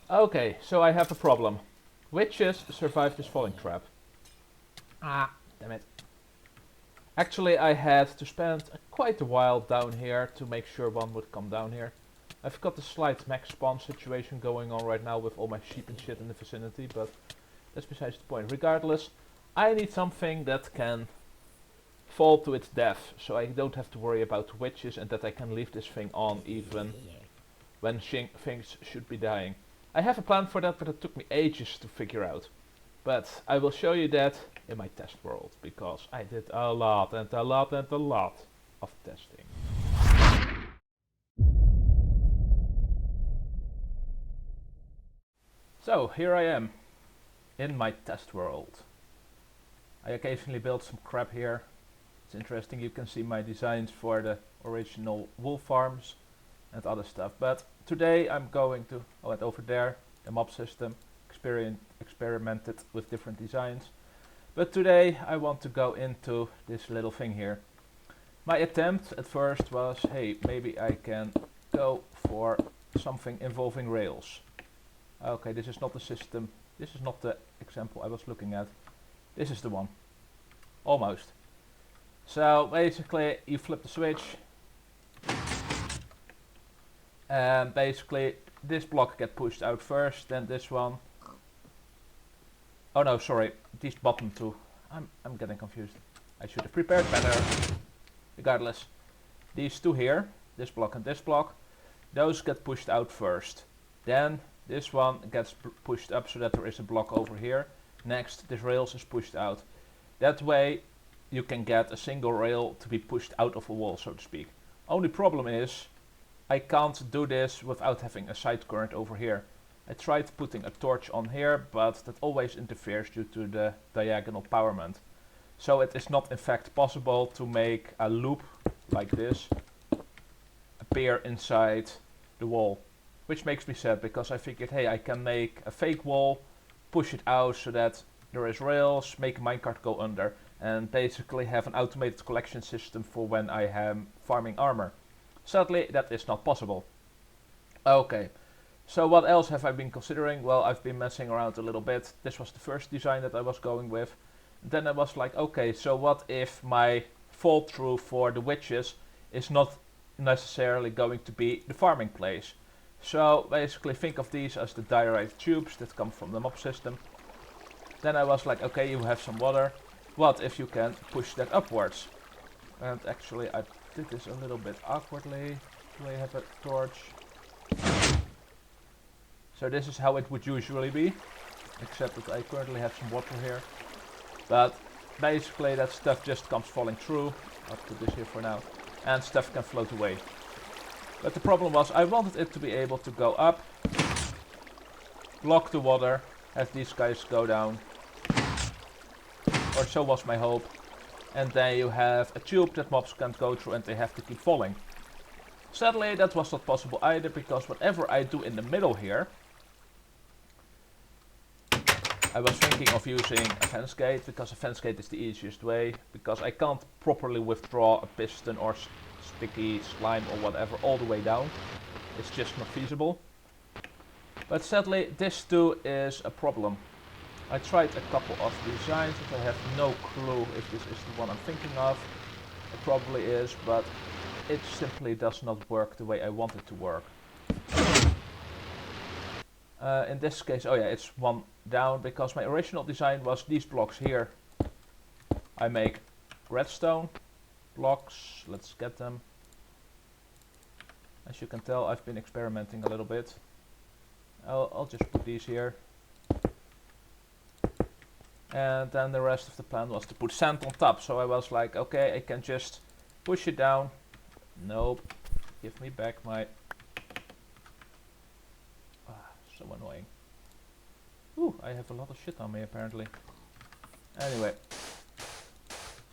Okay, so I have a problem. Witches survived this falling trap. Ah, damn it. Actually, I had to spend quite a while down here to make sure one would come down here. I've got a slight max spawn situation going on right now with all my sheep and shit in the vicinity, but that's besides the point. Regardless, I need something that can fall to its death, so I don't have to worry about witches and that I can leave this thing on even when things should be dying. I have a plan for that, but it took me ages to figure out. But I will show you that in my test world, because I did a lot and a lot and a lot of testing. So here I am, in my test world. I occasionally build some crap here. It's interesting, you can see my designs for the original wool farms and other stuff. But today I'm going to, and over there, the mob system, experimented with different designs. But today I want to go into this little thing here. My attempt at first was, hey, maybe I can go for something involving rails. Okay, this is not the system, this is not the example I was looking at. This is the one. Almost. So basically you flip the switch and basically this block gets pushed out first, then this one. Oh no, sorry, these bottom two. I'm getting confused. I should have prepared better. Regardless, these two here, this block and this block, those get pushed out first. Then this one gets pushed up so that there is a block over here. Next, this rails is pushed out. That way you can get a single rail to be pushed out of a wall, so to speak. Only problem is I can't do this without having a side current over here. I tried putting a torch on here, but that always interferes due to the diagonal powerment. So it is not in fact possible to make a loop like this appear inside the wall. Which makes me sad, because I figured, hey, I can make a fake wall, push it out so that there is rails, make a minecart go under, and basically have an automated collection system for when I am farming armor. Sadly, that is not possible. Okay, so what else have I been considering? Well, I've been messing around a little bit. This was the first design that I was going with. Then I was like, okay, so what if my fall through for the witches is not necessarily going to be the farming place? So basically think of these as the diorite tubes that come from the mob system. Then I was like, okay, you have some water. What if you can push that upwards? And actually I did this a little bit awkwardly. Do I have a torch? So this is how it would usually be, except that I currently have some water here. But basically that stuff just comes falling through. I'll put this here for now. And stuff can float away. But the problem was I wanted it to be able to go up, block the water, have these guys go down. Or so was my hope. And then you have a tube that mobs can't go through and they have to keep falling. Sadly that was not possible either, because whatever I do in the middle here, I was thinking of using a fence gate, because a fence gate is the easiest way, because I can't properly withdraw a piston or sticky slime or whatever all the way down. It's just not feasible. But sadly this too is a problem. I tried a couple of designs but I have no clue if this is the one I'm thinking of. It probably is, but it simply does not work the way I want it to work. In this case, oh yeah, it's one down, because my original design was these blocks here. I make redstone blocks, let's get them. As you can tell, I've been experimenting a little bit. I'll just put these here. And then the rest of the plan was to put sand on top, so I was like, okay, I can just push it down. Nope, give me back my... so annoying. Ooh, I have a lot of shit on me apparently. Anyway.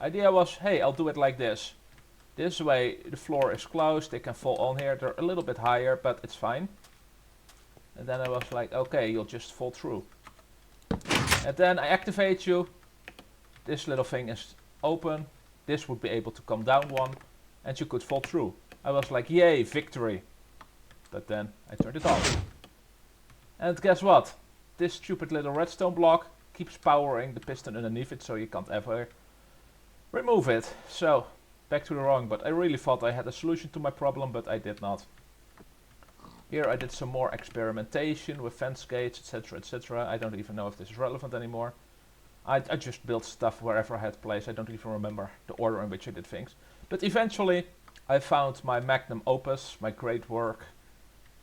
Idea was, hey, I'll do it like this. This way the floor is closed, they can fall on here. They're a little bit higher, but it's fine. And then I was like, okay, you'll just fall through. And then I activate you. This little thing is open. This would be able to come down one. And you could fall through. I was like, yay, victory. But then I turned it off. And guess what? This stupid little redstone block keeps powering the piston underneath it, so you can't ever remove it. So, back to the drawing board. I really thought I had a solution to my problem, but I did not. Here I did some more experimentation with fence gates, etc, etc. I don't even know if this is relevant anymore. I just built stuff wherever I had place. I don't even remember the order in which I did things. But eventually I found my magnum opus, my great work,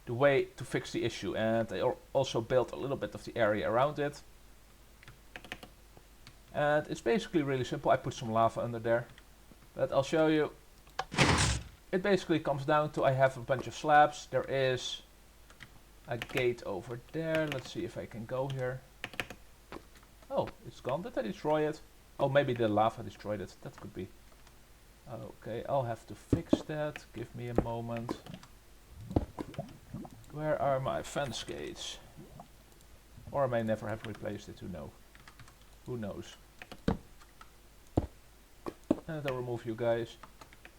the way to fix the issue. And I also built a little bit of the area around it. And it's basically really simple. I put some lava under there. But I'll show you. It basically comes down to I have a bunch of slabs. There is a gate over there. Let's see if I can go here. Oh, it's gone. Did I destroy it? Oh, maybe the lava destroyed it. That could be. Okay, I'll have to fix that. Give me a moment. Where are my fence gates? Or I may never have replaced it, who knows. And I'll remove you guys.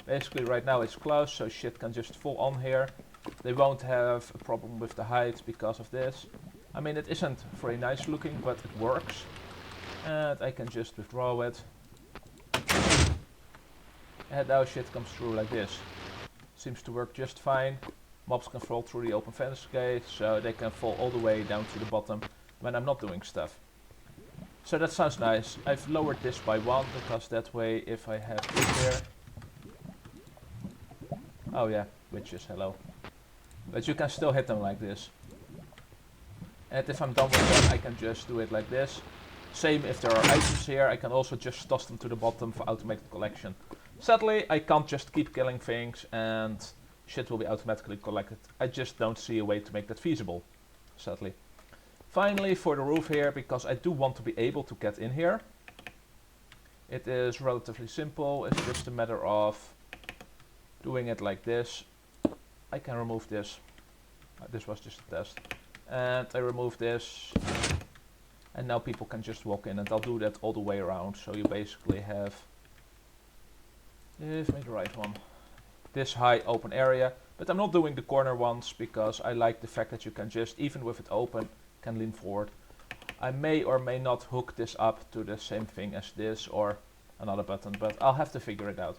Basically right now it's closed, so shit can just fall on here. They won't have a problem with the height because of this. I mean, it isn't very nice looking, but it works. And I can just withdraw it. And now shit comes through like this. Seems to work just fine. Mobs can fall through the open fence gate, so they can fall all the way down to the bottom when I'm not doing stuff. So that sounds nice. I've lowered this by 1 because that way if I have this here. Oh yeah, witches, hello. But you can still hit them like this. And if I'm done with them, I can just do it like this. Same if there are items here, I can also just toss them to the bottom for automated collection. Sadly, I can't just keep killing things and shit will be automatically collected. I just don't see a way to make that feasible, sadly. Finally, for the roof here, because I do want to be able to get in here. It is relatively simple, it's just a matter of doing it like this. I can remove this. This was just a test. And I remove this. And now people can just walk in, and I'll do that all the way around. So you basically have, give me the right one, this high open area. But I'm not doing the corner ones because I like the fact that you can just, even with it open, can lean forward. I may or may not hook this up to the same thing as this or another button, but I'll have to figure it out.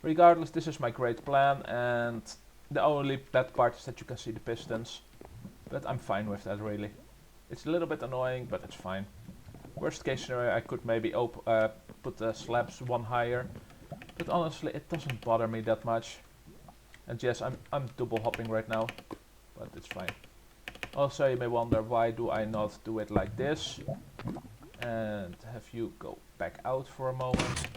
Regardless, this is my great plan, and the only bad part is that you can see the pistons. But I'm fine with that, really. It's a little bit annoying, but it's fine. Worst case scenario, I could maybe put the slabs 1 higher. But honestly, it doesn't bother me that much. And yes, I'm double hopping right now, but it's fine. Also, you may wonder, why do I not do it like this? And have you go back out for a moment.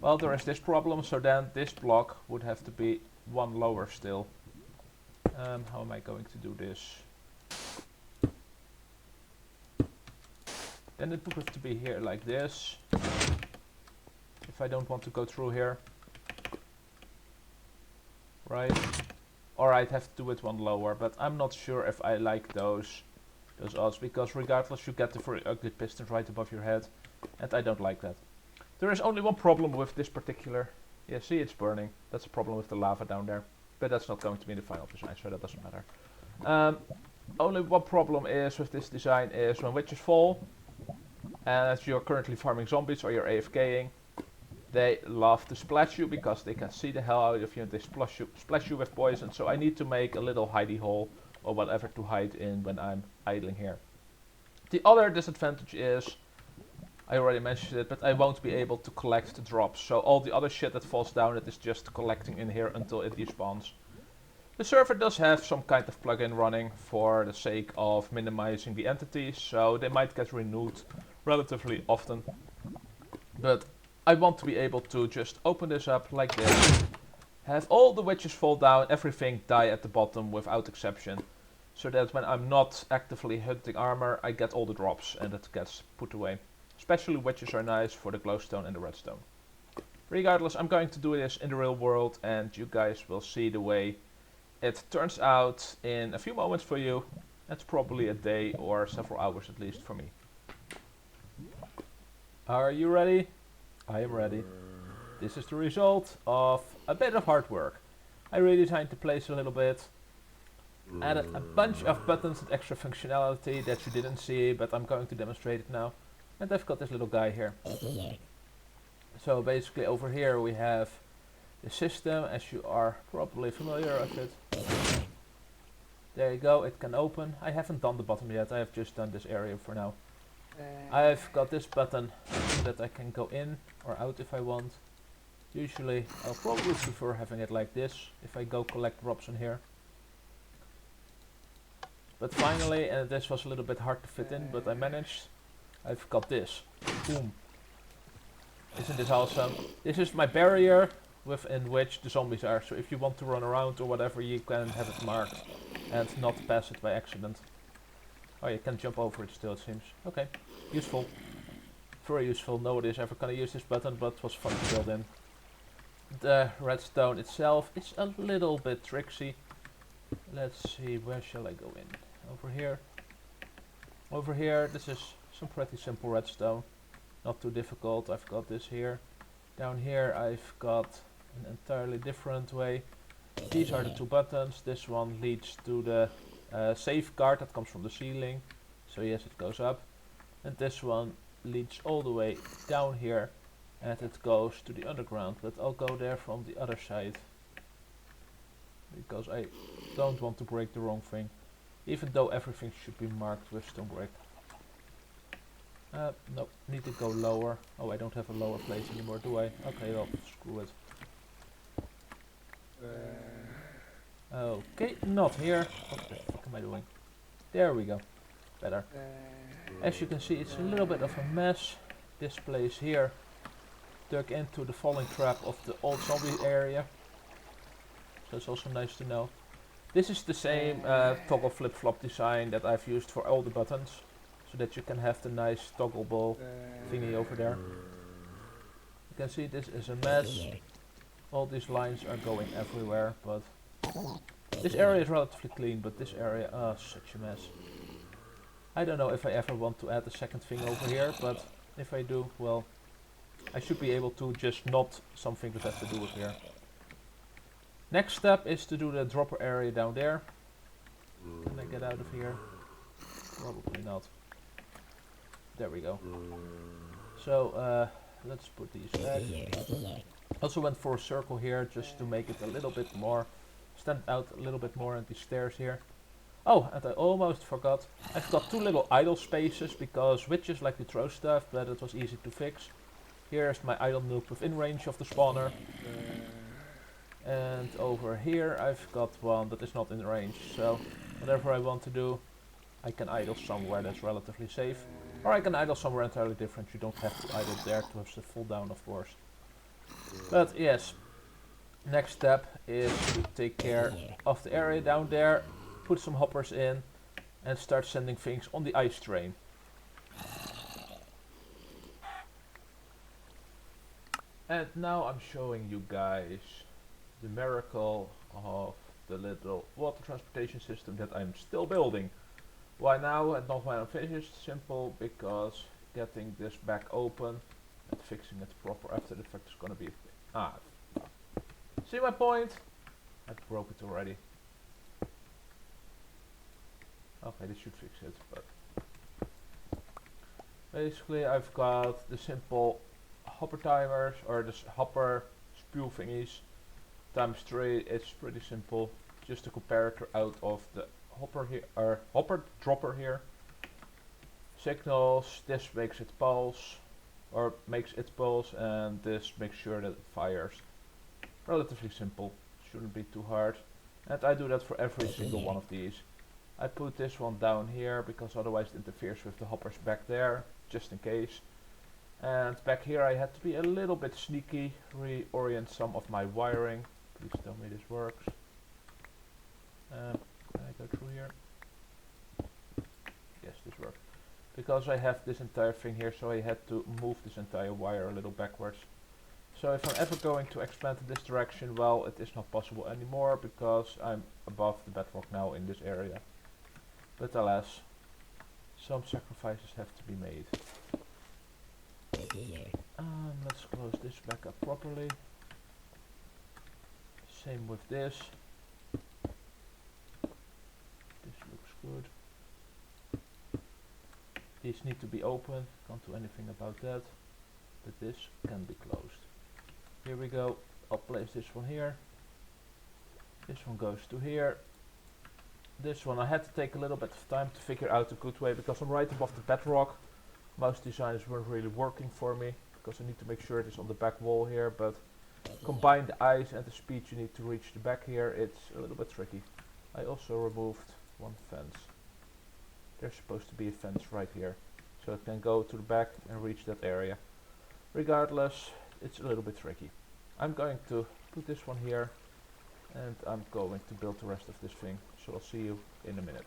Well, there is this problem, so then this block would have to be 1 lower still. How am I going to do this? Then it would have to be here like this. If I don't want to go through here. Right? Or I'd have to do it 1 lower, but I'm not sure if I like those odds, because regardless you get the very ugly pistons right above your head, and I don't like that. There is only one problem with this particular, yeah, see, it's burning. That's a problem with the lava down there, but that's not going to be the final design, so that doesn't matter. Only one problem is with this design is when witches fall, and as you're currently farming zombies or you're AFKing, they love to splash you because they can see the hell out of you and they splash you with poison. So I need to make a little hidey hole or whatever to hide in when I'm idling here. The other disadvantage is, I already mentioned it, but I won't be able to collect the drops. So all the other shit that falls down, it is just collecting in here until it despawns. The server does have some kind of plugin running for the sake of minimizing the entities, so they might get renewed relatively often. But I want to be able to just open this up like this, have all the witches fall down, everything die at the bottom without exception, so that when I'm not actively hunting armor, I get all the drops and it gets put away. Especially witches are nice for the glowstone and the redstone. Regardless, I'm going to do this in the real world and you guys will see the way it turns out in a few moments for you. That's probably a day or several hours at least for me. Are you ready? I am ready. This is the result of a bit of hard work. I redesigned the place a little bit. added a bunch of buttons and extra functionality that you didn't see, but I'm going to demonstrate it now. And I've got this little guy here. So basically over here we have the system, as you are probably familiar with it. There you go, it can open. I haven't done the bottom yet, I have just done this area for now. I've got this button so that I can go in or out if I want. Usually I'll probably prefer having it like this if I go collect drops in here. But finally, and this was a little bit hard to fit in, but I managed. I've got this. Boom. Isn't this awesome? This is my barrier within which the zombies are. So if you want to run around or whatever, you can have it marked and not pass it by accident. Oh, you can jump over it still, it seems. Okay, useful. Very useful. Nobody's ever gonna use this button, but it was fun to build in. The redstone itself is a little bit tricksy. Let's see, where shall I go in? Over here. Over here, this is some pretty simple redstone. Not too difficult. I've got this here. Down here I've got an entirely different way. These are the two buttons. This one leads to the safeguard that comes from the ceiling. So yes, it goes up. And this one leads all the way down here. And it goes to the underground. But I'll go there from the other side. Because I don't want to break the wrong thing. Even though everything should be marked with stone brick. Nope, need to go lower. Oh, I don't have a lower place anymore, do I? Okay, well, screw it. Okay, not here. What the fuck am I doing? There we go. Better. As you can see, it's a little bit of a mess. This place here dug into the falling trap of the old zombie area. So it's also nice to know. This is the same toggle flip-flop design that I've used for all the buttons. So that you can have the nice toggleable thingy over there. You can see this is a mess. All these lines are going everywhere, but this area is relatively clean, but this area, such a mess. I don't know if I ever want to add a second thing over here, but if I do, well, I should be able to just not something that has to do with here. Next step is to do the dropper area down there. Can I get out of here? Probably not. There we go. So let's put these back. Also went for a circle here just to make it a little bit more, stand out a little bit more, and these stairs here. Oh, and I almost forgot. I've got two little idle spaces because witches like to throw stuff, but it was easy to fix. Here's my idle noob within range of the spawner. And over here I've got one that is not in range, so whatever I want to do, I can idle somewhere that's relatively safe. Or I can idle somewhere entirely different. You don't have to idle there to have the full down, of course. But yes, next step is to take care of the area down there, put some hoppers in, and start sending things on the ice train. And now I'm showing you guys the miracle of the little water transportation system that I'm still building. Why now and not when I'm finished? Simple, because getting this back open and fixing it proper after the fact is gonna be see my point? I broke it already. Okay, this should fix it, but basically I've got the simple hopper timers, or the hopper spew thingies, times 3. It's pretty simple, just a comparator out of the hopper here, or hopper dropper here. Signals, this makes it pulse, or makes it pulse, and this makes sure that it fires. Relatively simple, shouldn't be too hard. And I do that for every single one of these. I put this one down here because otherwise it interferes with the hoppers back there, just in case. And back here I had to be a little bit sneaky, reorient some of my wiring. Please tell me this works. Can I go through here? Yes, this works. Because I have this entire thing here, so I had to move this entire wire a little backwards. So if I'm ever going to expand in this direction, well, it is not possible anymore because I'm above the bedrock now in this area. But alas, some sacrifices have to be made. Let's close this back up properly. Same with this. These need to be open, can't do anything about that, but this can be closed. Here we go, I'll place this one here. This one goes to here. This one I had to take a little bit of time to figure out a good way because I'm right above the bedrock. Most designs weren't really working for me because I need to make sure it is on the back wall here, but combine the eyes and the speed you need to reach the back here, it's a little bit tricky. I also removed one fence. There's supposed to be a fence right here, so it can go to the back and reach that area. Regardless, it's a little bit tricky. I'm going to put this one here and I'm going to build the rest of this thing, so I'll see you in a minute.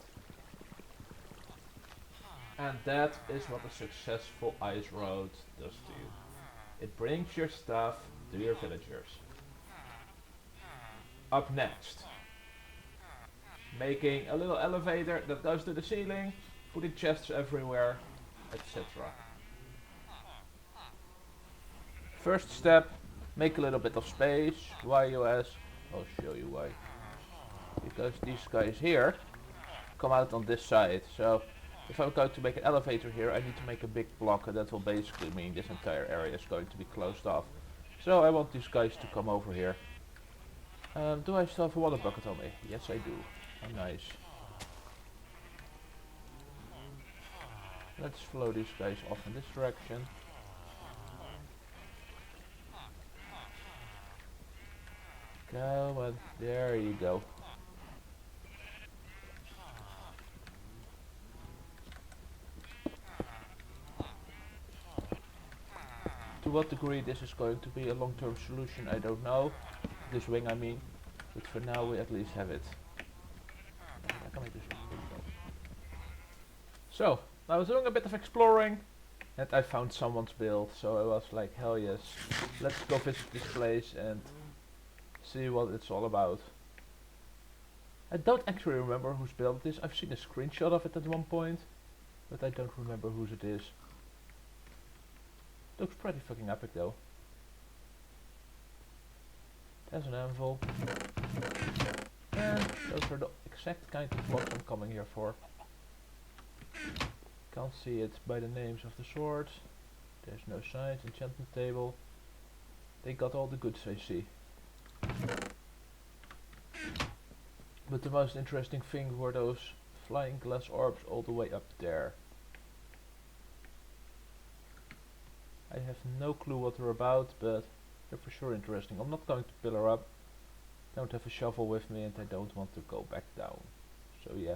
And that is what a successful ice road does to you. It brings your stuff to your villagers. Up next, making a little elevator that goes to the ceiling, putting chests everywhere, etc. First step, make a little bit of space. Why, you ask? I'll show you why. Because these guys here come out on this side. So if I'm going to make an elevator here, I need to make a big block, and that will basically mean this entire area is going to be closed off. So I want these guys to come over here. Do I still have a water bucket on me? Yes, I do. Oh, nice. Let's flow these guys off in this direction. Come on, there you go. To what degree this is going to be a long-term solution, I don't know. This wing, I mean. But for now, we at least have it. So, I was doing a bit of exploring, and I found someone's build. So I was like, hell yes, let's go visit this place and see what it's all about. I don't actually remember whose build it is. I've seen a screenshot of it at one point, but I don't remember whose it is. Looks pretty fucking epic though. There's an anvil. And those are the exact kind of blocks I'm coming here for. Can't see it by the names of the swords. There's no signs, enchantment table. They got all the goods, I see. But the most interesting thing were those flying glass orbs all the way up there. I have no clue what they're about, but they're for sure interesting. I'm not going to pillar up. Don't have a shovel with me and I don't want to go back down. So yeah.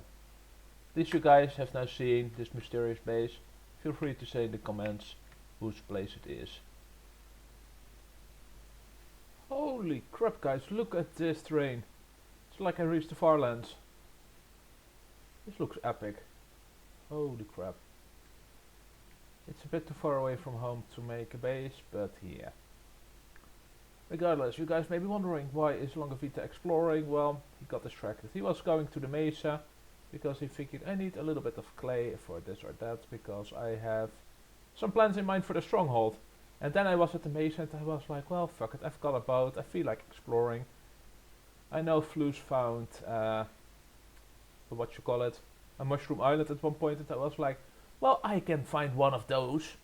At least you guys have now seen this mysterious base. Feel free to say in the comments whose place it is. Holy crap guys, look at this terrain. It's like I reached the Farlands. This looks epic. Holy crap. It's a bit too far away from home to make a base, but yeah. Regardless, you guys may be wondering why is Longavita exploring. Well, he got distracted. He was going to the mesa because he figured I need a little bit of clay for this or that because I have some plans in mind for the stronghold. And then I was at the mesa and I was like, well fuck it, I've got a boat, I feel like exploring. I know Floos found, what you call it, a mushroom island at one point and I was like, well, I can find one of those.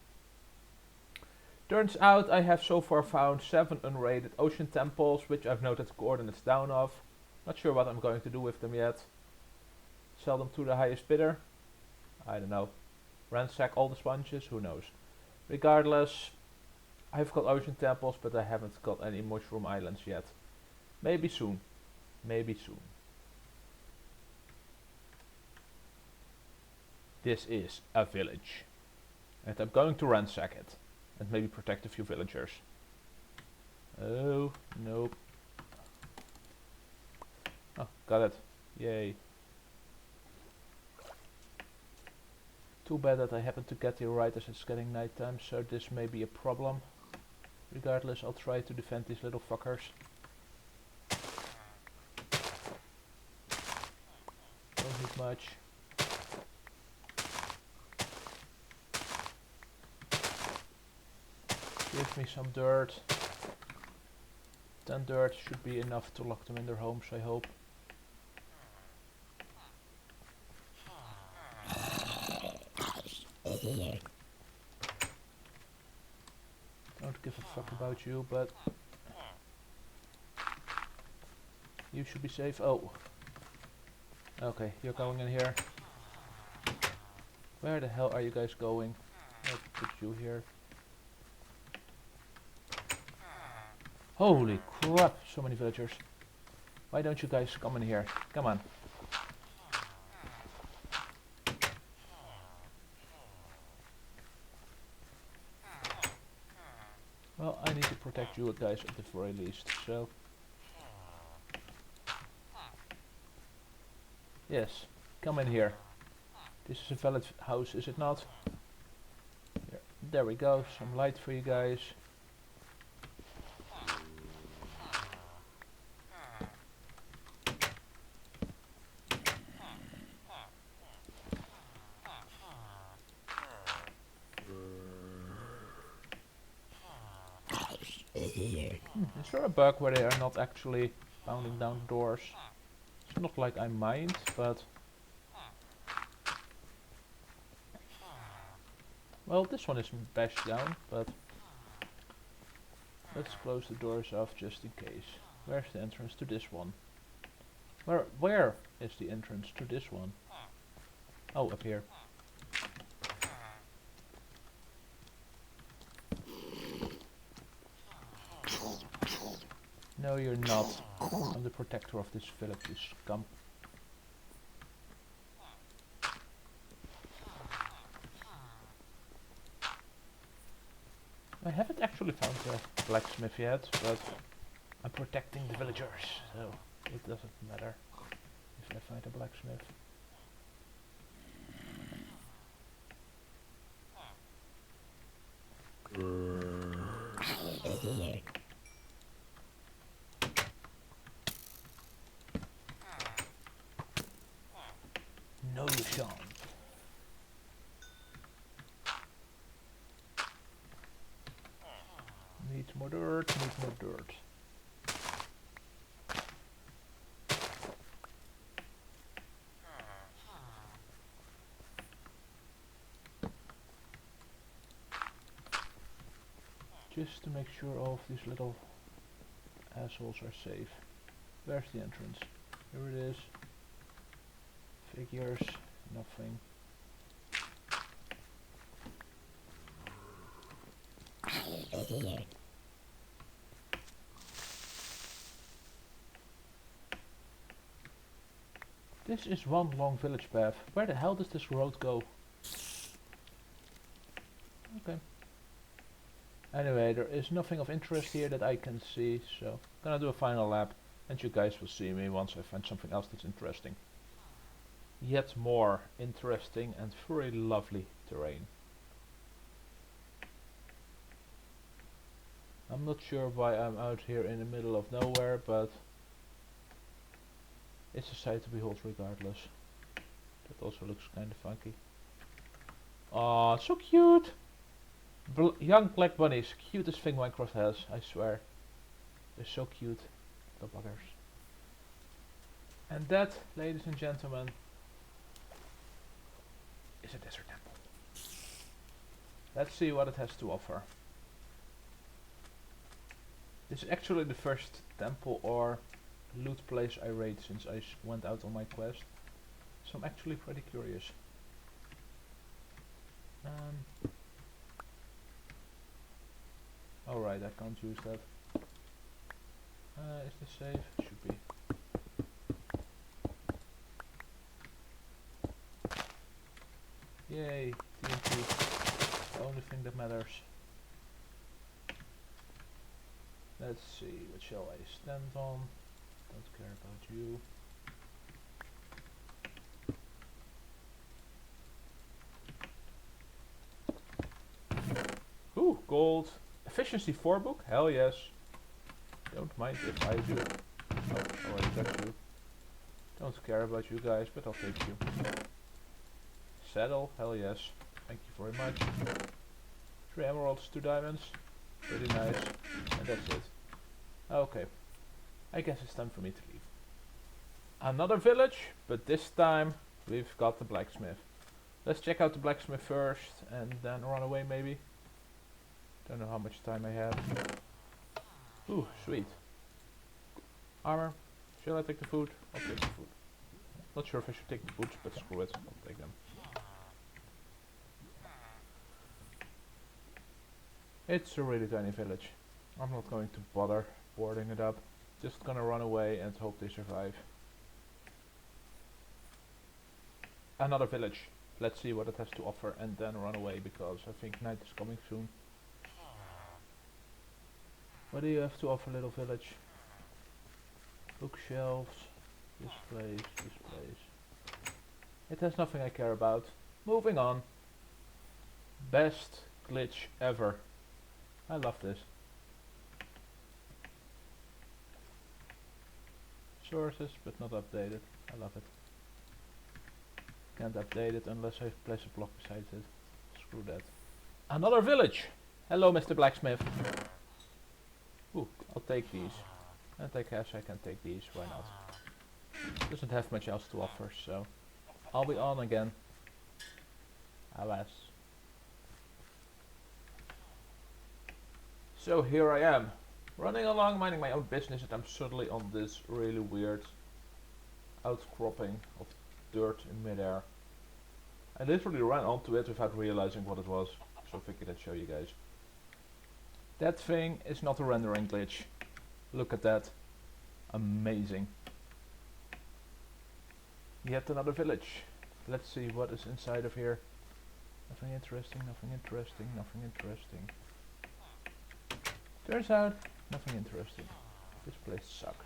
Turns out I have so far found 7 unrated ocean temples, which I've noted the coordinates down of. Not sure what I'm going to do with them yet. Sell them to the highest bidder? I don't know. Ransack all the sponges? Who knows. Regardless, I've got ocean temples, but I haven't got any mushroom islands yet. Maybe soon. Maybe soon. This is a village. And I'm going to ransack it. And maybe protect a few villagers. Oh, nope. Oh, got it. Yay. Too bad that I happen to get here right as it's getting nighttime, so this may be a problem. Regardless, I'll try to defend these little fuckers. Don't need much. Give me some dirt. 10 dirt should be enough to lock them in their homes, I hope. Don't give a fuck about you, but you should be safe. Oh. Okay, you're going in here. Where the hell are you guys going? I'll put you here. Holy crap, so many villagers. Why don't you guys come in here? Come on. Well, I need to protect you guys at the very least, so... Yes, come in here. This is a valid house, is it not? Here. There we go, some light for you guys. Is there a bug where they are not actually pounding down doors? It's not like I mind, but... Well, this one isn't bashed down, but... Let's close the doors off just in case. Where's the entrance to this one? Where is the entrance to this one? Oh, up here. No, you're not. I'm the protector of this village, you scum. I haven't actually found the blacksmith yet, but I'm protecting the villagers, so it doesn't matter if I find a blacksmith. No, you shan't. Need more dirt, need more dirt. Just to make sure all of these little assholes are safe. Where's the entrance? Here it is. Figures, nothing. This is one long village path. Where the hell does this road go? Okay. Anyway, there is nothing of interest here that I can see, so I'm gonna do a final lap and you guys will see me once I find something else that's interesting. Yet more interesting and very lovely terrain. I'm not sure why I'm out here in the middle of nowhere, but it's a sight to behold regardless. That also looks kind of funky. Aw, so cute! Young black bunnies, cutest thing Minecraft has, I swear. They're so cute, the buggers. And that, ladies and gentlemen, is a desert temple. Let's see what it has to offer. This is actually the first temple or loot place I raid since I went out on my quest. So I'm actually pretty curious. Alright, I can't use that. Is this safe? It should be. Yay, TNT. The only thing that matters. Let's see, what shall I stand on? Don't care about you. Ooh, gold. Efficiency 4 book? Hell yes. Don't mind if I do. Oh, already took you. Don't care about you guys, but I'll take you. Saddle? Hell yes. Thank you very much. 3 emeralds, 2 diamonds. Pretty nice. And that's it. Okay. I guess it's time for me to leave. Another village, but this time we've got the blacksmith. Let's check out the blacksmith first and then run away maybe. Don't know how much time I have. Ooh, sweet. Armor. Shall I take the food? I'll take the food. Not sure if I should take the boots, but screw it. I'll take them. It's a really tiny village. I'm not going to bother boarding it up. Just gonna run away and hope they survive. Another village. Let's see what it has to offer and then run away because I think night is coming soon. What do you have to offer, little village? Bookshelves. This place. This place. It has nothing I care about. Moving on. Best glitch ever. I love this. Sources, but not updated. I love it. Can't update it unless I place a block beside it. Screw that. Another village! Hello, Mr. Blacksmith. Ooh, I'll take these. And I guess I can take these, why not? Doesn't have much else to offer, so I'll be on again. Alas. So here I am, running along minding my own business, and I'm suddenly on this really weird outcropping of dirt in midair. I literally ran onto it without realizing what it was, so I figured I'd show you guys. That thing is not a rendering glitch. Look at that. Amazing. Yet another village. Let's see what is inside of here. Nothing interesting, nothing interesting, nothing interesting. Turns out, nothing interesting. This place sucks.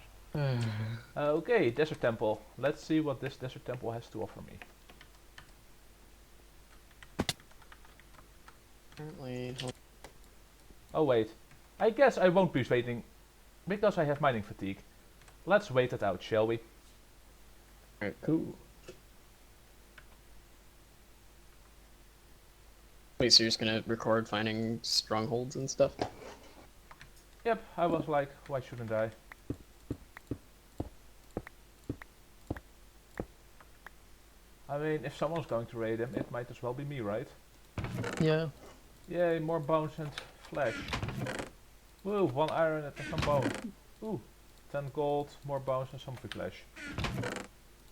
Okay, desert temple. Let's see what this desert temple has to offer me. Apparently. Oh wait, I guess I won't be waiting because I have mining fatigue. Let's wait it out, shall we? Alright, cool. Wait, so you're just gonna record finding strongholds and stuff? Yep, I was like, why shouldn't I? I mean, if someone's going to raid him, it might as well be me, right? Yeah. Yay, more bones and flesh. Woo, 1 iron and some bone. Ooh, 10 gold, more bones and some flesh.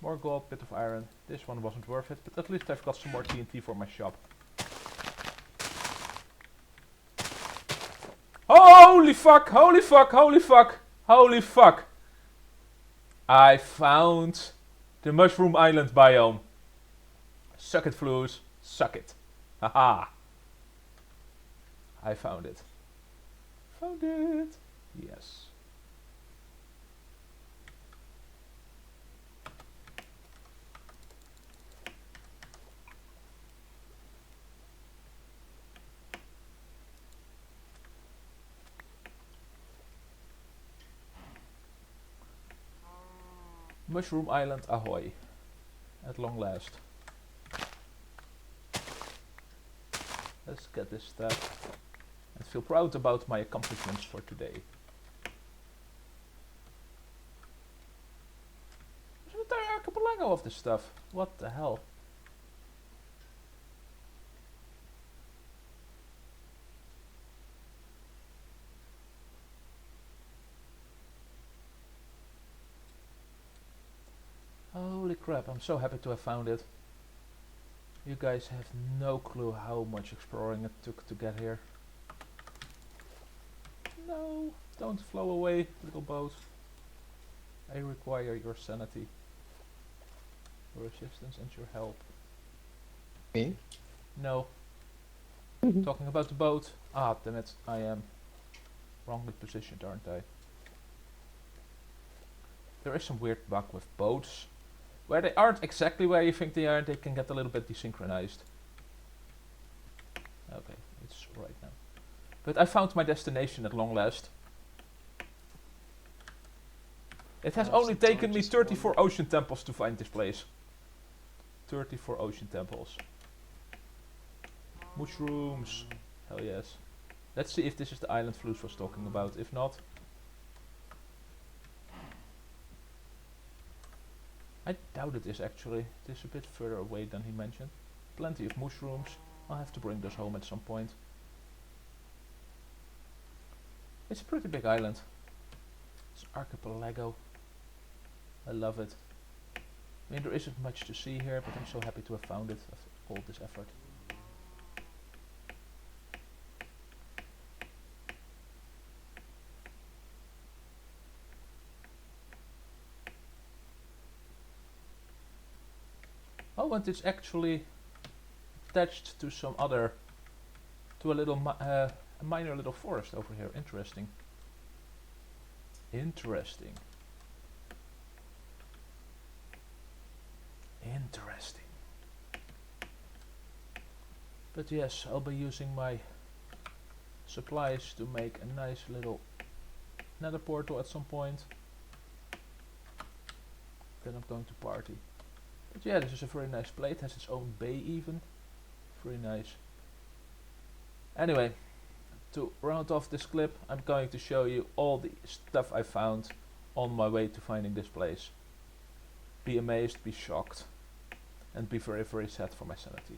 More gold, bit of iron. This one wasn't worth it, but at least I've got some more TNT for my shop. Holy fuck, holy fuck, holy fuck, holy fuck. I found the Mushroom Island biome. Suck it, Floos, suck it. Haha. I found it. Found it. Yes. Mushroom Island ahoy. At long last. Let's get this stuff and feel proud about my accomplishments for today. There's an entire archipelago of this stuff. What the hell? Holy crap, I'm so happy to have found it. You guys have no clue how much exploring it took to get here. No, don't flow away, little boat. I require your sanity, your assistance and your help. Me? No. Talking about the boat. Ah, damn it, I am wrongly positioned, aren't I? There is some weird bug with boats. Where they aren't exactly where you think they are, they can get a little bit desynchronized. Okay, it's right now. But I found my destination at long last. It has only taken me 34 ocean temples to find this place. 34 ocean temples. Mushrooms. Hell yes. Let's see if this is the island Floos was talking about. If not... I doubt it is actually. It is a bit further away than he mentioned. plenty of mushrooms. I'll have to bring those home at some point. It's a pretty big island. It's an archipelago. I love it. I mean, there isn't much to see here, but I'm so happy to have found it after all this effort. Oh, and it's actually attached to some other, to a little, a minor little forest over here. Interesting. Interesting. Interesting. But yes, I'll be using my supplies to make a nice little nether portal at some point. Then I'm going to party. But yeah, this is a very nice plate. It has its own bay even. Very nice. Anyway, to round off this clip, I'm going to show you all the stuff I found on my way to finding this place. Be amazed, be shocked, and be very, very sad for my sanity.